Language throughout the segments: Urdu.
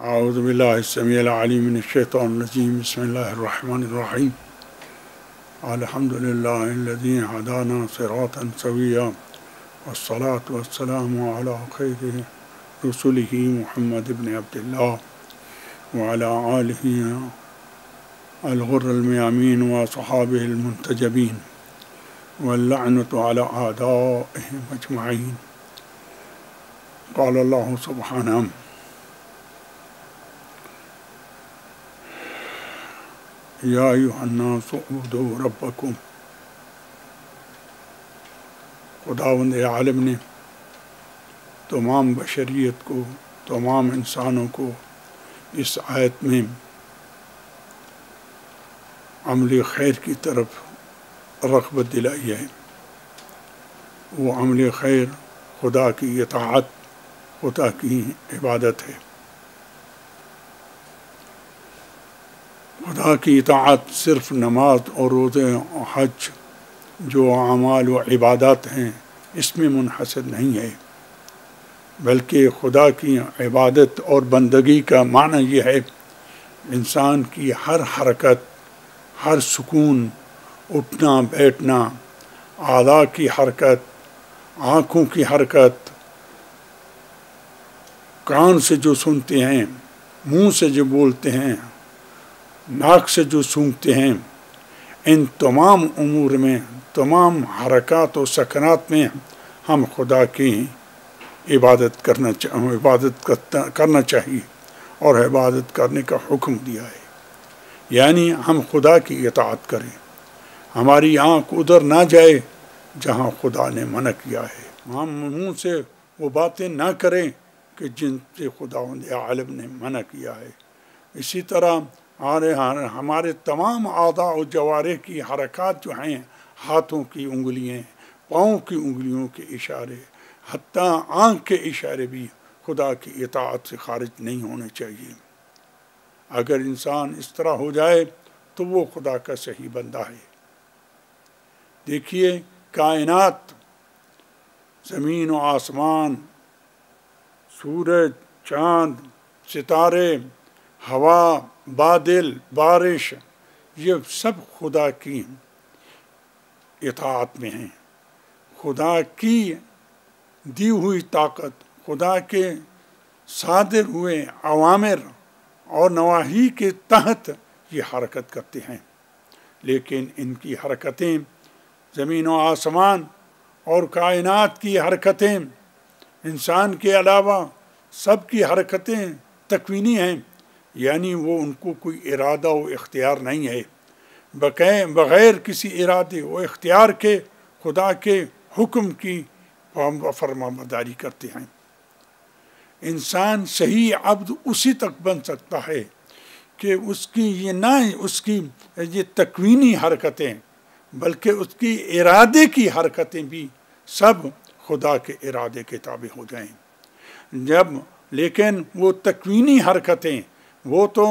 اعوذ باللہ السمیع العلیم من الشیطان الرجیم بسم اللہ الرحمن الرحیم الحمد للہ الذی ہدانا صراطا سویا والصلاة والسلام علی خیر رسولہ محمد بن عبد اللہ وعلی آلہ الغر المیامین وصحابہ المنتجبین واللعنۃ علی اعدائہم اجمعین. قال اللہ سبحانہ یا ایھا الناس اعبدوا ربکم. خداوند عالم نے تمام بشریت کو، تمام انسانوں کو اس آیت میں عمل خیر کی طرف رغبت دلائی ہے. وہ عمل خیر خدا کی اطاعت، خدا کی عبادت ہے. خدا کی اطاعت صرف نماز اور روزے اور حج جو اعمال و عبادات ہیں اس میں منحصر نہیں ہے، بلکہ خدا کی عبادت اور بندگی کا معنی یہ ہے انسان کی ہر حرکت، ہر سکون، اٹھنا بیٹھنا، اعضاء کی حرکت، آنکھوں کی حرکت، کان سے جو سنتے ہیں، منہ سے جو بولتے ہیں، ناک سے جو سونگھتے ہیں، ان تمام امور میں، تمام حرکات و سکنات میں ہم خدا کی عبادت کرنا چاہیے اور عبادت کرنے کا حکم دیا ہے. یعنی ہم خدا کی اطاعت کریں، ہماری آنکھ ادھر نہ جائے جہاں خدا نے منع کیا ہے، ہم منہ سے وہ باتیں نہ کریں کہ جن سے خداوند عالم نے منع کیا ہے. اسی طرح ہمارے تمام اعضاء و جوارح کی حرکات جو ہیں، ہاتھوں کی انگلیاں، پاؤں کی انگلیوں کے اشارے، حتیٰ آنکھ کے اشارے بھی خدا کی اطاعت سے خارج نہیں ہونے چاہیے. اگر انسان اس طرح ہو جائے تو وہ خدا کا صحیح بندہ ہے. دیکھیے کائنات، زمین و آسمان، سورج، چاند، ستارے، ہوا، بادل، بارش، یہ سب خدا کی اطاعت میں ہیں. خدا کی دی ہوئی طاقت، خدا کے صادر ہوئے اوامر اور نواہی کے تحت یہ حرکت کرتے ہیں. لیکن ان کی حرکتیں، زمین و آسمان اور کائنات کی حرکتیں، انسان کے علاوہ سب کی حرکتیں تکوینی ہیں. یعنی وہ ان کو کوئی ارادہ و اختیار نہیں ہے، بغیر کسی ارادے و اختیار کے خدا کے حکم کی فرمانبرداری کرتے ہیں. انسان صحیح عبد اسی تک بن سکتا ہے کہ اس کی یہ تکوینی حرکتیں بلکہ اس کی ارادے کی حرکتیں بھی سب خدا کے ارادے کے تابع ہو جائیں. لیکن وہ تکوینی حرکتیں وہ تو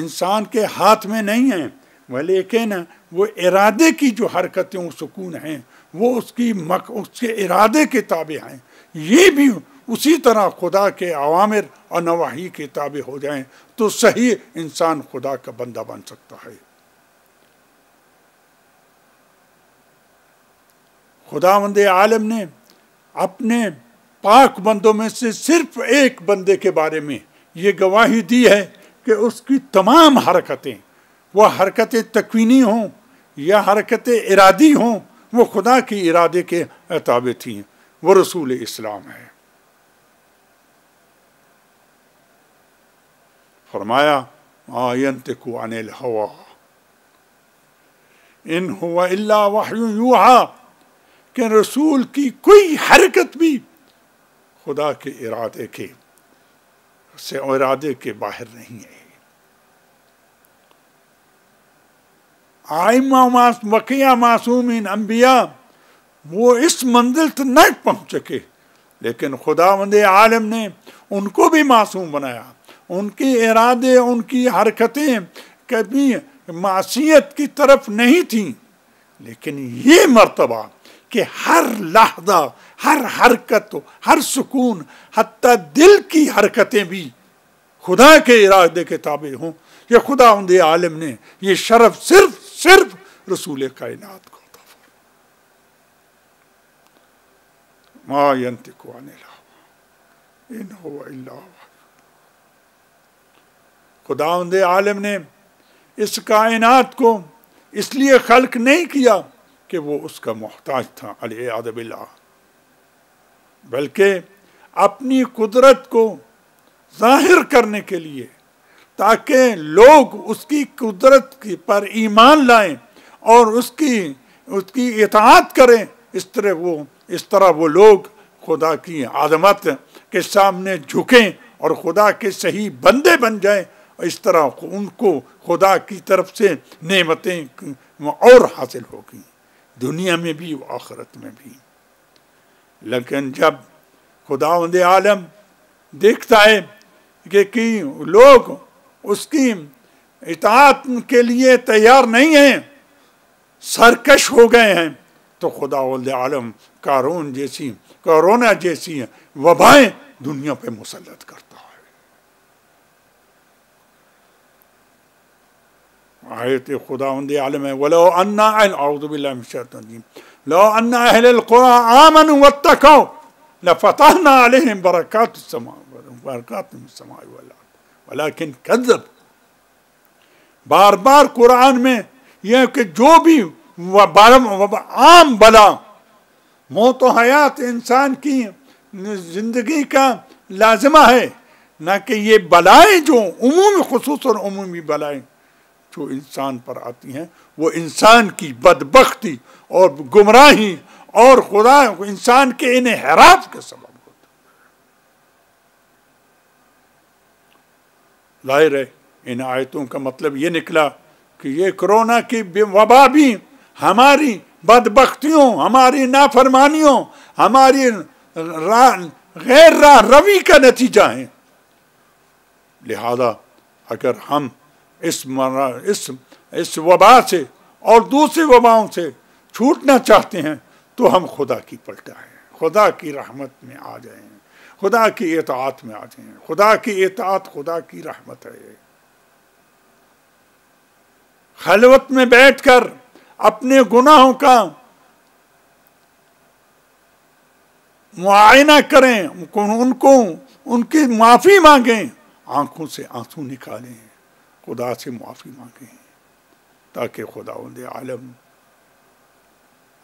انسان کے ہاتھ میں نہیں ہیں، لیکن وہ ارادے کی جو حرکتیں و سکون ہیں وہ اس کے ارادے کے تابع ہیں. یہ بھی اسی طرح خدا کے اوامر اور نواہی کے تابع ہو جائیں تو صحیح انسان خدا کا بندہ بن سکتا ہے. خداوند عالم نے اپنے پاک بندوں میں سے صرف ایک بندے کے بارے میں یہ گواہی دی ہے کہ اس کی تمام حرکتیں، وہ حرکتیں تکوینی ہوں یا حرکتیں ارادی ہوں، وہ خدا کی ارادے کے تابع تھیں. وہ رسول اسلام ہے. فرمایا ما ينطق عن الهوى ان هو الا وحی یوحی، کہ رسول کی کوئی حرکت بھی خدا کے ارادے کے باہر نہیں ہے. آئمہ وقیہ معصومین انبیاء وہ اس منزل تک نہ پہنچ سکے، لیکن خداوند عالم نے ان کو بھی معصوم بنایا. ان کے ارادے، ان کی حرکتیں کبھی معصیت کی طرف نہیں تھیں، لیکن یہ مرتبہ کہ ہر لحظہ، ہر حرکت، ہر سکون، حتیٰ دل کی حرکتیں بھی خدا کے ارادے کے تابع ہوں، یہ خداوند عالم نے یہ شرف صرف رسول کائنات کو عطا فرمایا۔ ما ینطق عن الہوی ان هو الا وحی۔ خداوند عالم نے اس کائنات کو اس لیے خلق نہیں کیا کہ وہ اس کا محتاج تھا والعیاذ باللہ، بلکہ اپنی قدرت کو ظاہر کرنے کے لیے، تاکہ لوگ اس کی قدرت پر ایمان لائیں اور اس کی اطاعت کریں۔ اس طرح وہ لوگ خدا کی عظمت کے سامنے جھکیں اور خدا کے صحیح بندے بن جائیں، اور اس طرح ان کو خدا کی طرف سے نعمتیں اور حاصل ہوگی، دنیا میں بھی و آخرت میں بھی۔ لیکن جب خداوند عالم دیکھتا ہے کہ لوگ اس کی اطاعت کے لیے تیار نہیں ہیں، سرکش ہو گئے ہیں، تو خداوند عالم کورونا جیسی وبائیں دنیا پہ مسلط کرتا ہے۔ آیت خداوند عالم ہے وَلَوْ أَنَّ أَعُوذُ بِاللَّهِ مِنَ الشَّيْطَانِ الرَّجِيمِ لَوْ أَنَّ أَهْلَ الْقُرَىٰ آمَنُوا وَاتَّقَوْا لَفَتَحْنَا عَلَيْهِمْ بَرَكَاتٍ مِّنَ السَّمَاءِ وَالْأَرْضِ وَلَٰكِنْ كَذَّبُوا۔ بار بار قرآن میں یہ کہ جو بھی عام بلا، موت و حیات انسان کی زندگی کا لازمہ ہے، نہ کہ یہ بلائیں جو عمومی خصوصاً عمومی بلائیں جو انسان پر آتی ہیں، وہ انسان کی بدبختی اور گمراہی اور خدا انسان کے انحراف کے سبب ہوتا ہے۔ ظاہر ہے ان آیتوں کا مطلب یہ نکلا کہ یہ کرونا کی وبا بھی ہماری بدبختیوں، ہماری نافرمانیوں، ہماری غیر راہ روی کا نتیجہ ہیں۔ لہذا اگر ہم اس وبا سے اور دوسری وباؤں سے چھوٹنا چاہتے ہیں تو ہم خدا کی پلٹائیں، خدا کی رحمت میں آ جائیں، خدا کی اطاعت میں آ جائیں۔ خدا کی اطاعت خدا کی رحمت ہے۔ خلوت میں بیٹھ کر اپنے گناہوں کا معائنہ کریں، ان کی معافی مانگیں، آنکھوں سے آنسو نکالیں، خدا سے معافی مانگیں، تاکہ خداوند عالم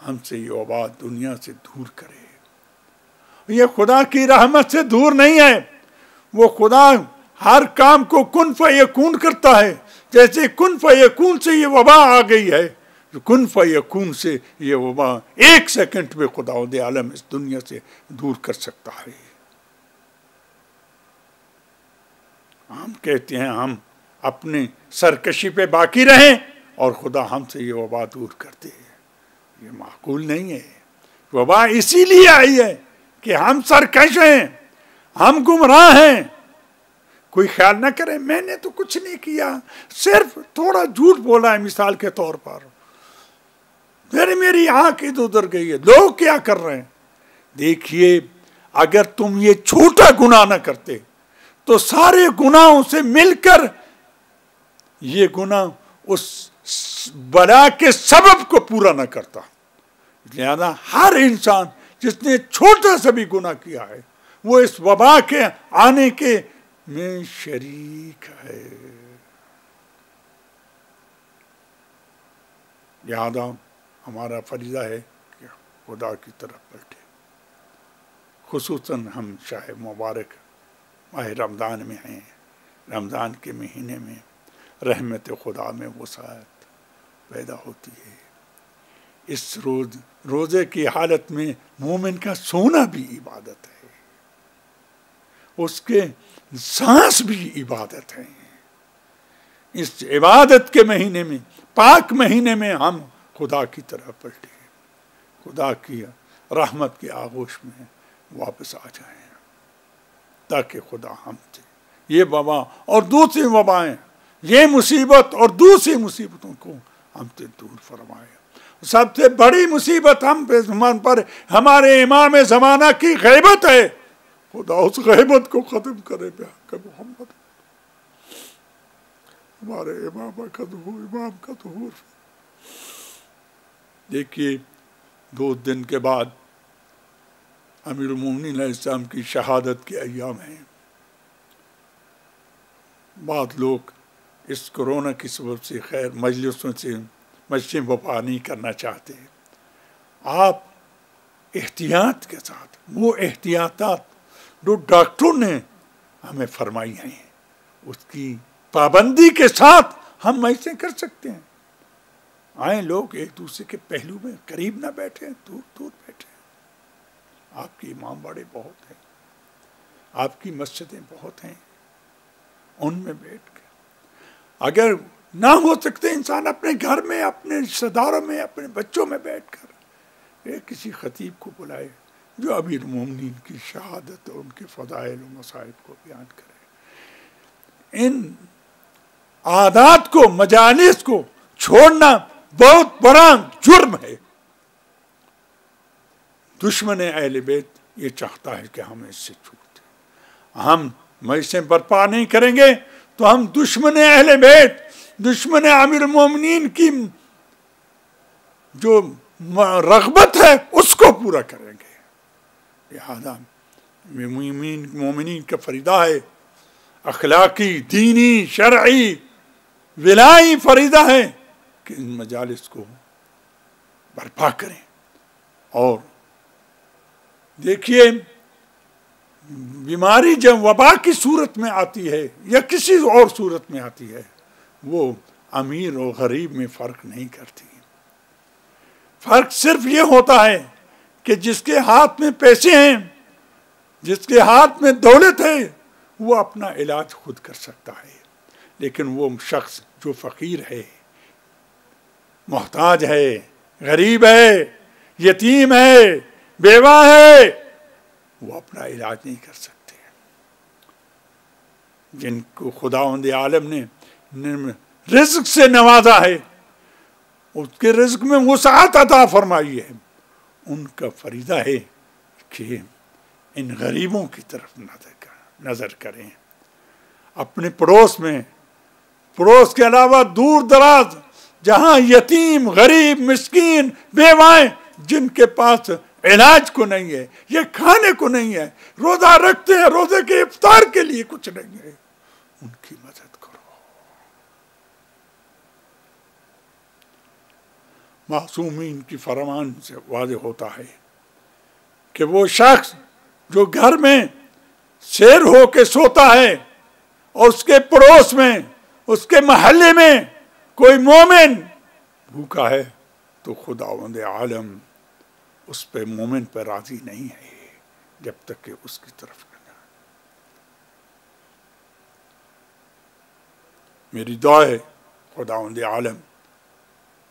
ہم سے یہ وبا دنیا سے دور کرے۔ یہ خدا کی رحمت سے دور نہیں ہے، وہ خدا ہر کام کو کن فیکون کرتا ہے۔ جیسے کن فیکون سے یہ وبا آ گئی ہے، کن فیکون سے یہ وبا 1 سیکنڈ میں خداوند عالم اس دنیا سے دور کر سکتا ہے۔ ہم کہتے ہیں ہم اپنی سرکشی پہ باقی رہیں اور خدا ہم سے یہ وبا دور کرتے ہیں، یہ معقول نہیں ہے۔ وبا اسی لیے آئی ہے کہ ہم سرکش ہیں، ہم گمراہ ہیں۔ کوئی خیال نہ کرے میں نے تو کچھ نہیں کیا، صرف تھوڑا جھوٹ بولا ہے، مثال کے طور پر میری آنکھ ادھر گئی ہے، لوگ کیا کر رہے ہیں۔ دیکھیے اگر تم یہ چھوٹا گناہ نہ کرتے تو سارے گناہوں سے مل کر یہ گناہ اس بلا کے سبب کو پورا نہ کرتا۔ لہذا ہر انسان جس نے چھوٹا سا بھی گناہ کیا ہے وہ اس وبا کے آنے کے میں شریک ہے۔ لہذا ہمارا فریضہ ہے کہ خدا کی طرف پلٹے۔ خصوصاً ہم شاہ مبارک ماہ رمضان میں ہیں، رمضان کے مہینے میں رحمت خدا میں وسعت پیدا ہوتی ہے۔ اس روزے کی حالت میں مومن کا سونا بھی عبادت ہے، اس کے سانس بھی عبادت ہے۔ اس عبادت کے مہینے میں، پاک مہینے میں ہم خدا کی طرف پلٹے، خدا کی رحمت کے آغوش میں واپس آ جائیں، تاکہ خدا ہم سے یہ وبا اور دوسری وبائیں، یہ مصیبت اور دوسری مصیبتوں کو ہم سے دور فرمائے۔ سب سے بڑی مصیبت ہم پر ہمارے امام زمانہ کی غیبت ہے، خدا اس غیبت کو ختم کرے بحق محمد۔ ہمارے امام کا ظہور. دیکھیے 2 دن کے بعد امیر المومنین علیہ السلام کی شہادت کے ایام ہیں. بعض لوگ اس کورونا کی سبب سے خیر مجلسیں وفا نہیں کرنا چاہتے. آپ احتیاط کے ساتھ وہ احتیاطات جو ڈاکٹروں نے ہمیں فرمائی ہیں اس کی پابندی کے ساتھ ہم ایسے کر سکتے ہیں. آئیں لوگ ایک دوسرے کے پہلو میں قریب نہ بیٹھیں، دور دور بیٹھیں. آپ کے امام باڑے بہت ہیں، آپ کی مسجدیں بہت ہیں، ان میں بیٹھ کر اگر نہ ہو سکتے انسان اپنے گھر میں، اپنے رشتہ داروں میں، اپنے بچوں میں بیٹھ کر ایک کسی خطیب کو بلائے جو امیر المومنین کی شہادت اور ان کے فضائل و مصائب کو بیان کرے. ان عادات کو، مجالس کو چھوڑنا بہت بڑا جرم ہے. دشمن اہل بیت یہ چاہتا ہے کہ ہم اس سے چھوٹیں. ہم مجلسیں برپا نہیں کریں گے تو ہم دشمن اہل بیت، دشمن امیر المومنین کی جو رغبت ہے اس کو پورا کریں گے. لہذا مومنین کا فریضہ ہے، اخلاقی، دینی، شرعی، ولائی فریضہ ہے کہ ان مجالس کو برپا کریں. اور دیکھیے بیماری جب وبا کی صورت میں آتی ہے یا کسی اور صورت میں آتی ہے وہ امیر اور غریب میں فرق نہیں کرتی. فرق صرف یہ ہوتا ہے کہ جس کے ہاتھ میں پیسے ہیں، جس کے ہاتھ میں دولت ہے وہ اپنا علاج خود کر سکتا ہے، لیکن وہ شخص جو فقیر ہے، محتاج ہے، غریب ہے، یتیم ہے، بیوہ ہے، وہ اپنا علاج نہیں کر سکتے. جن کو خداوند عالم نے رزق سے نوازا ہے، اس کے رزق میں وسعت عطا فرمائی ہے، ان کا فریضہ ہے کہ ان غریبوں کی طرف نظر کریں. اپنے پڑوس میں، پڑوس کے علاوہ دور دراز جہاں یتیم، غریب، مسکین، بیوائیں جن کے پاس علاج کو نہیں ہے، یہ کھانے کو نہیں ہے، روزہ رکھتے ہیں، روزے کے افطار کے لیے کچھ نہیں ہے، ان کی مدد کرو. معصومین کی فرمان سے واضح ہوتا ہے کہ وہ شخص جو گھر میں سیر ہو کے سوتا ہے اور اس کے پڑوس میں، اس کے محلے میں کوئی مومن بھوکا ہے تو خداوند عالم اس پہ مومن پہ راضی نہیں ہے جب تک کہ اس کی طرف نہ جائے. میری دعا ہے خداوند عالم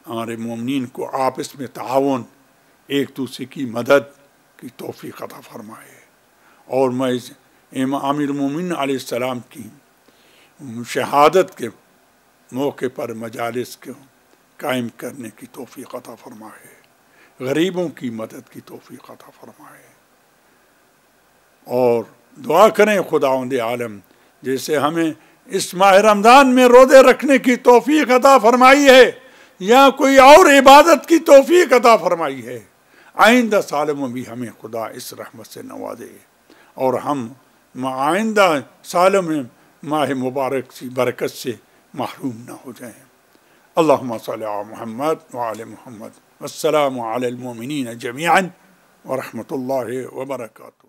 ہمارے مومنین کو آپس میں تعاون، ایک دوسرے کی مدد کی توفیق عطا فرمائے. اور میں امیر المومنین علیہ السلام کی شہادت کے موقع پر مجالس کو قائم کرنے کی توفیق عطا فرمائے، غریبوں کی مدد کی توفیق عطا فرمائے. اور دعا کریں خداوند عالم جیسے ہمیں اس ماہ رمضان میں روزے رکھنے کی توفیق عطا فرمائی ہے یا کوئی اور عبادت کی توفیق عطا فرمائی ہے، آئندہ سال میں بھی ہمیں خدا اس رحمت سے نوازے اور ہم آئندہ سال میں ماہ مبارک کی برکت سے محروم نہ ہو جائیں. اللہم صلی علی محمد وعلی محمد. والسلام علی المومنین جمیعا ورحمۃ اللہ وبرکاتہ.